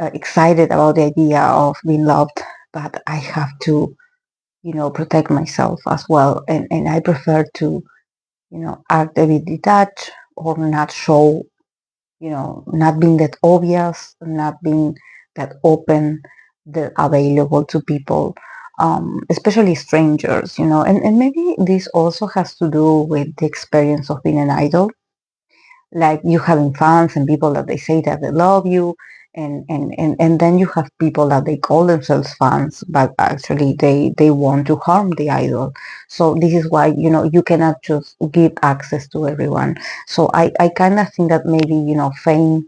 excited about the idea of being loved, but I have to protect myself as well. And I prefer to, act a bit detached, or not show, not being that obvious, not being that open, that available to people, especially strangers, and maybe this also has to do with the experience of being an idol, like you having fans and people that they say that they love you, and then you have people that they call themselves fans, but actually they want to harm the idol. So this is why, you cannot just give access to everyone. So I kind of think that maybe, fame,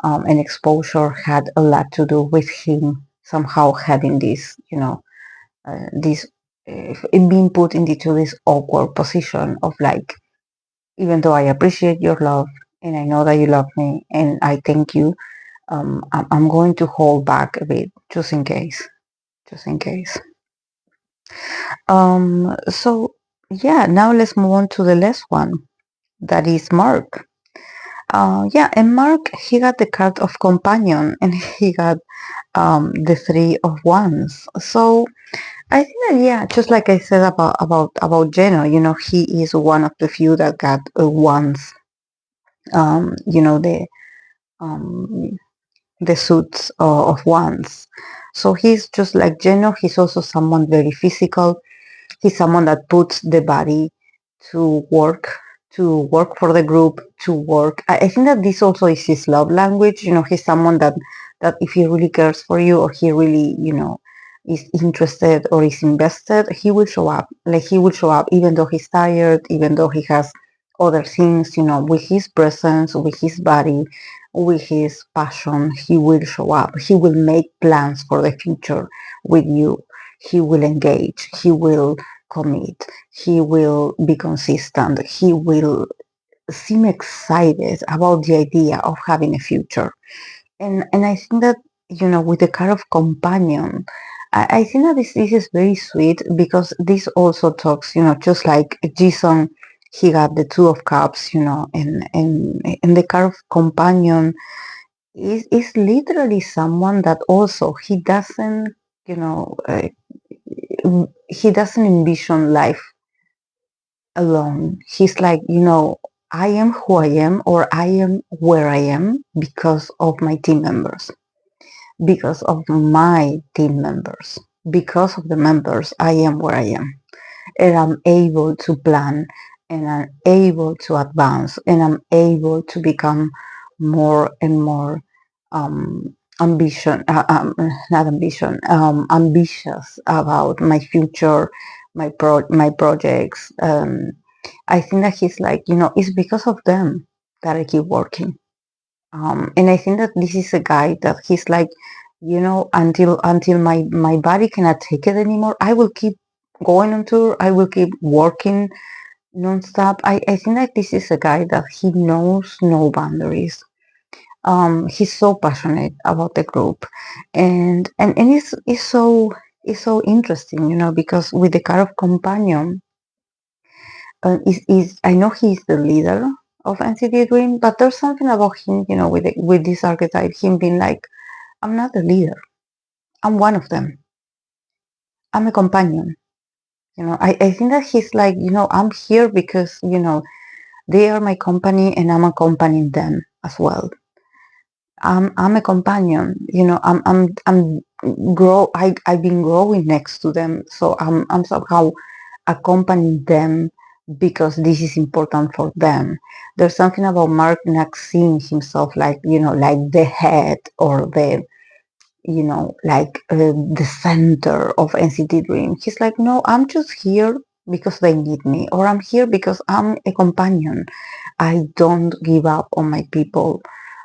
and exposure had a lot to do with him somehow having this, this being put into this awkward position of like, even though I appreciate your love and I know that you love me and I thank you, I'm going to hold back a bit just in case, just in case. So yeah, now let's move on to the last one. That is Mark. Yeah, and Mark, he got the card of companion and he got the three of wands. So I think that, yeah, just like I said about Jeno, he is one of the few that got wands. The um, the suits of wands. So he's just like Jeno. He's also someone very physical. He's someone that puts the body to work for the group, to work. I think that this also is his love language. He's someone that if he really cares for you, or he really, is interested or is invested, he will show up. Like he will show up even though he's tired, even though he has other things, with his presence, with his body, with his passion, he will show up. He will make plans for the future with you. He will engage. He will commit. He will be consistent. He will seem excited about the idea of having a future. And I think that, with the kind of companion, I think that this is very sweet, because this also talks, just like Jisung, he got the two of cups, and the kind of companion is literally someone that also you know uh, he doesn't envision life alone. He's like, I am who I am, or I am where I am because of my team members, because of my team members, because of the members, I am where I am. And I'm able to plan, and I'm able to advance, and I'm able to become more and more ambition, not ambition, ambitious about my future, my projects. I think that he's like, it's because of them that I keep working. And I think that this is a guy that he's like, until my body cannot take it anymore, I will keep going on tour. I will keep working nonstop. I think that this is a guy that he knows no boundaries. He's so passionate about the group, and it's so interesting, because with the car of companion, is I know he's the leader of NCT Dream, but there's something about him, with this archetype, him being like, I'm not the leader, I'm one of them, I'm a companion. I think that he's like, I'm here because they are my company and I'm accompanying them as well. I'm a companion, I'm I've been growing next to them, so I'm somehow accompanying them because this is important for them. There's something about Mark not seeing himself like, like the head or the center of NCT Dream. He's like, no, I'm just here because they need me, or I'm here because I'm a companion. I don't give up on my people.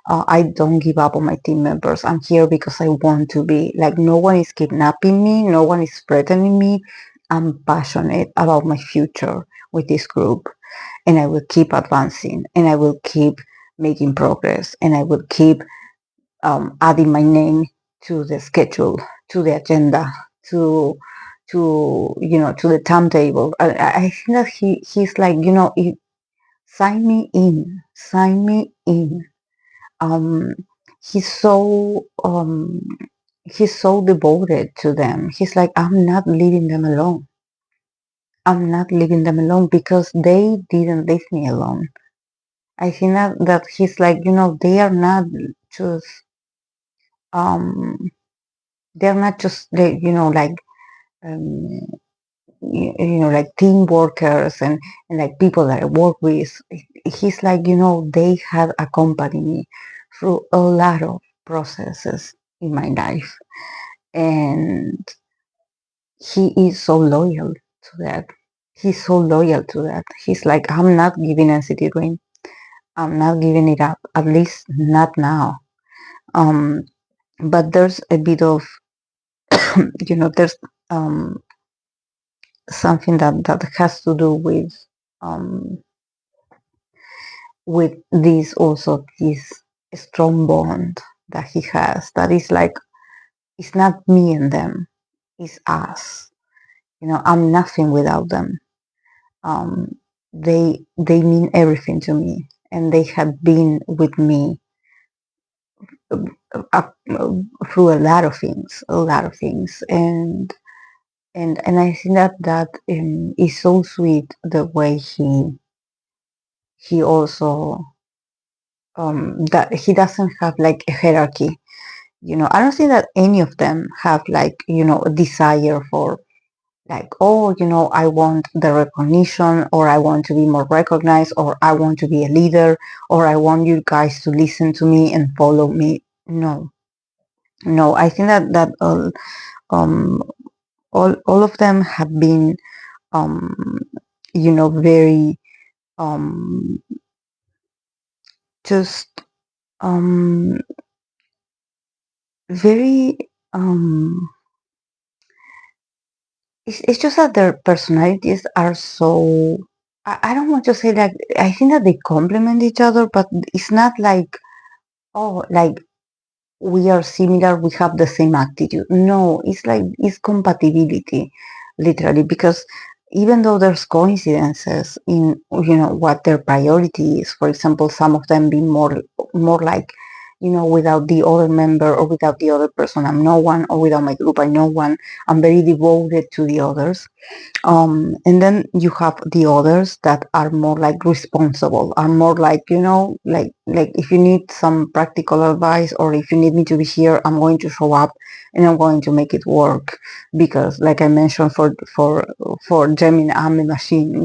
I don't give up on my team members. I'm here because I want to be. Like, no one is kidnapping me, no one is threatening me. I'm passionate about my future with this group, and I will keep advancing, and I will keep making progress, and I will keep adding my name to the schedule, to the agenda, to to the timetable. I think that he's like, sign me in, sign me in. Um, he's so um, he's so devoted to them. He's like, I'm not leaving them alone. I'm not leaving them alone because they didn't leave me alone. I think that he's like, they are not just um they're not just like um, like team workers and like people that I work with. He's like, they have accompanied me through a lot of processes in my life, and he is so loyal to that. He's so loyal to that. He's like, I'm not giving NCT Dream. I'm not giving it up. At least not now. Um, but there's a bit of there's um something that has to do um with this strong bond that he has, that is like, it's not me and them, it's us. I'm nothing without them. um they mean everything to me, and they have been with me up through a lot of things, and I think that is so sweet, the way he also that he doesn't have like a hierarchy. I don't think that any of them have like, a desire for like, oh, I want the recognition, or I want to be more recognized, or I want to be a leader, or I want you guys to listen to me and follow me. No, no, I think that um all of them have been um very um just um very it's just that their personalities are so, I don't want to say like, I think that they complement each other, but it's not like, oh, like we are similar, we have the same attitude. No, it's like, it's compatibility, literally, because even though there's coincidences in, what their priority is, for example, some of them being more like, without the other member or without the other person, I'm no one, or without my group, I'm no one. I'm very devoted to the others. And then you have the others that are more like responsible, are more like, like if you need some practical advice, or if you need me to be here, I'm going to show up and I'm going to make it work, because like I mentioned, for Jaemin, I'm a machine.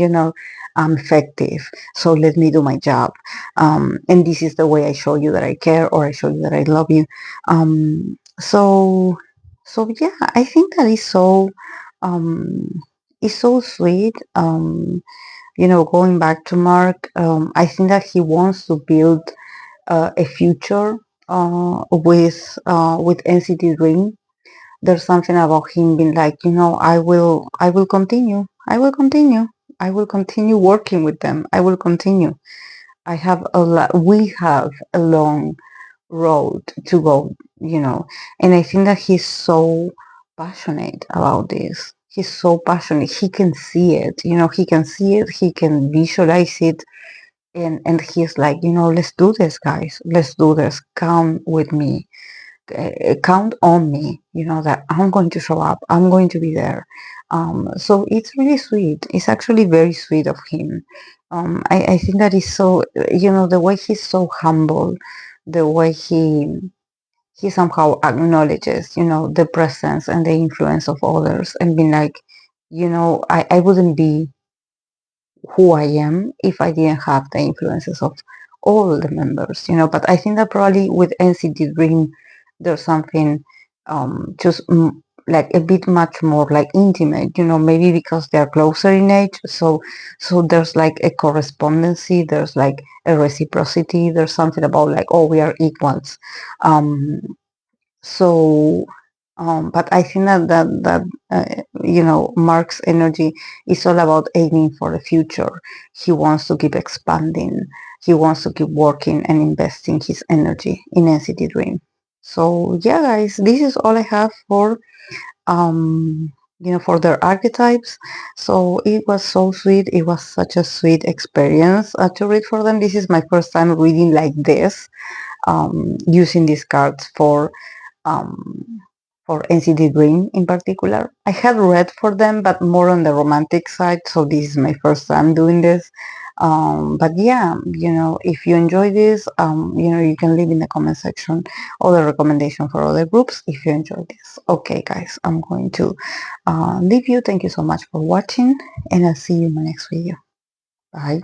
I'm effective, so let me do my job. And this is the way I show you that I care, or I show you that I love you. So yeah, I think that um, is so sweet. Going back to Mark, I think that he wants to build a future with NCT Dream. There's something about him being like, I will continue, I will continue working with them, I will continue. We have a long road to go, and I think that he's so passionate about this. He's so passionate. He can see it, he can see it, he can visualize it, and he's like, let's do this, guys. Let's do this. Come with me, count on me, that I'm going to show up, I'm going to be there. So it's really sweet. It's actually very sweet of him. I think that is so, the way he's so humble, the way he somehow acknowledges, the presence and the influence of others, and being like, I wouldn't be who I am if I didn't have the influences of all the members, But I think that probably with NCT Dream, there's something just like a bit much more like intimate, maybe because they're closer in age. So there's like a correspondency, there's like a reciprocity, there's something about like, oh, we are equals. Um, so but I think that Mark's energy is all about aiming for the future. He wants to keep expanding, he wants to keep working and investing his energy in NCT Dream. So yeah, guys, this is all I have for their archetypes. So it was so sweet. It was such a sweet experience to read for them. This is my first time reading like this, using these cards um, for NCT Dream in particular. I had read for them, but more on the romantic side, so this is my first time doing this. But yeah, if you enjoy this, you can leave in the comment section other recommendation for other groups if you enjoy this. Okay, guys, I'm going to leave you. Thank you so much for watching, and I'll see you in my next video. Bye.